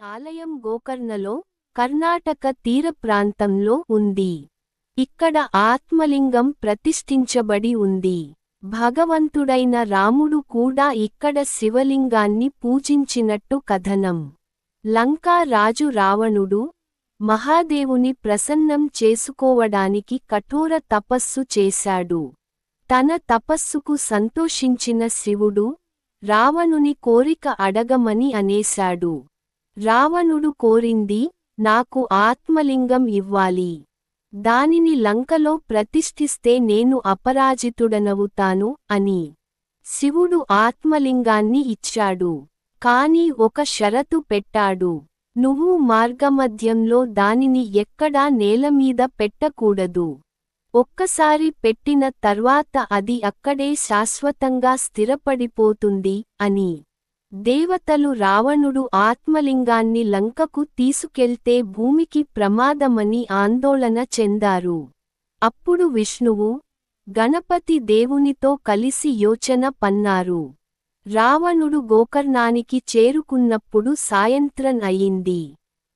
ఆలయం గోకర్ణలో, కర్ణాటక తీర ప్రాంతంలో ఉంది. ఇక్కడ ఆత్మలింగం ప్రతిష్ఠించబడి ఉంది. భగవంతుడైన రాముడు కూడా ఇక్కడ శివలింగాన్ని పూజించినట్టు కథనం. లంకా రాజు రావణుడు, మహాదేవుని ప్రసన్నం చేసుకోవడానికి కఠోర తపస్సు చేశాడు. తన తపస్సుకు సంతోషించిన శివుడు, రావణుని కోరిక అడగమని అనేశాడు. రావణుడు కోరింది, నాకు ఆత్మలింగం ఇవ్వాలి. దానిని లంకలో ప్రతిష్ఠిస్తే నేను అపరాజితుడనవుతాను అని. శివుడు ఆత్మలింగాన్ని ఇచ్చాడు. కాని ఒక షరతు పెట్టాడు. నువ్వు మార్గమధ్యంలో దానిని ఎక్కడా నేలమీద పెట్టకూడదు. ఒక్కసారి పెట్టిన తర్వాత అది అక్కడే శాశ్వతంగా స్థిరపడిపోతుంది అని. దేవతలు రావణుడు ఆత్మలింగాన్ని లంకకు తీసుకెళ్తే భూమికి ప్రమాదమని ఆందోళన చెందారు. అప్పుడు విష్ణువు, గణపతి దేవునితో కలిసి యోచన పన్నారు. రావణుడు గోకర్ణానికి చేరుకున్నప్పుడు సాయంత్రం అయింది.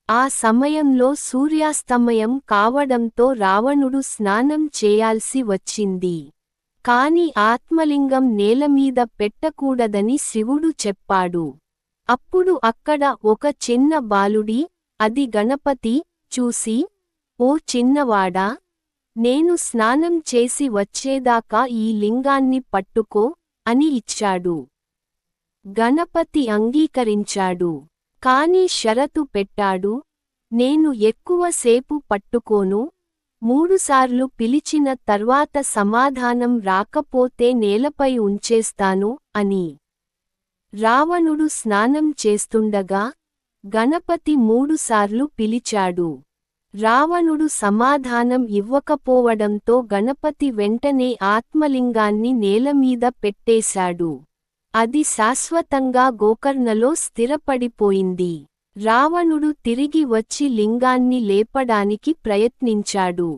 ఆ సమయంలో సూర్యాస్తమయం కావడంతో రావణుడు స్నానం చేయాల్సి వచ్చింది. కాని ఆత్మలింగం నేలమీద పెట్టకూడదని శివుడు చెప్పాడు. అప్పుడు అక్కడ ఒక చిన్న బాలుడి, అది గణపతి, చూసి, ఓ చిన్నవాడా, నేను స్నానం చేసి వచ్చేదాకా ఈ లింగాన్ని పట్టుకో అని ఇచ్చాడు. గణపతి అంగీకరించాడు. కాని షరతు పెట్టాడు, నేను ఎక్కువ సేపు పట్టుకోను, 3 సార్లు పిలిచిన తర్వాత సమాధానం రాకపోతే నేలపై ఉంచేస్తాను అని. రావణుడు స్నానం చేస్తుండగా, గణపతి 3 సార్లు పిలిచాడు. రావణుడు సమాధానం ఇవ్వకపోవడంతో గణపతి వెంటనే ఆత్మలింగాన్ని నేలమీద పెట్టేశాడు. అది శాశ్వతంగా గోకర్ణలో స్థిరపడిపోయింది. రావణుడు తిరిగి వచ్చి లింగాన్ని లేపడానికి ప్రయత్నించాడు.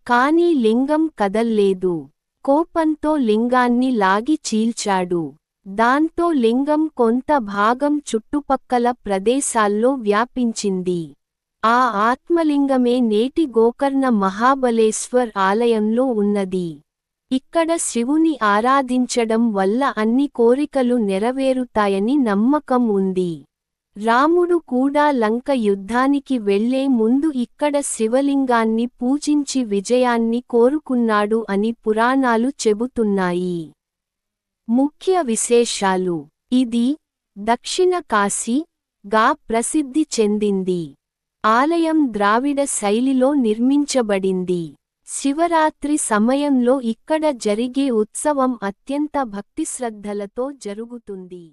కాని లింగం కదల్లేదు. కోపంతో లింగాన్ని లాగి చీల్చాడు. దాంతో లింగం కొంత భాగం చుట్టుపక్కల ప్రదేశాల్లో వ్యాపించింది. ఆ ఆత్మలింగమే నేటి గోకర్ణ మహాబలేశ్వర్ ఆలయంలో ఉన్నది. ఇక్కడ శివుని ఆరాధించడం వల్ల అన్ని కోరికలు నెరవేరుతాయని నమ్మకం ఉంది. రాముడు కూడా లంక యుద్ధానికి వెళ్లే ముందు ఇక్కడ శివలింగాన్ని పూజించి విజయాన్ని కోరుకున్నాడు అని పురాణాలు చెబుతున్నాయి. ముఖ్య విశేషాలు: ఇది దక్షిణ కాశీ గా ప్రసిద్ధి చెందింది. ఆలయం ద్రావిడ శైలిలో నిర్మించబడింది. శివరాత్రి సమయంలో ఇక్కడ జరిగే ఉత్సవం అత్యంత భక్తిశ్రద్ధలతో జరుగుతుంది.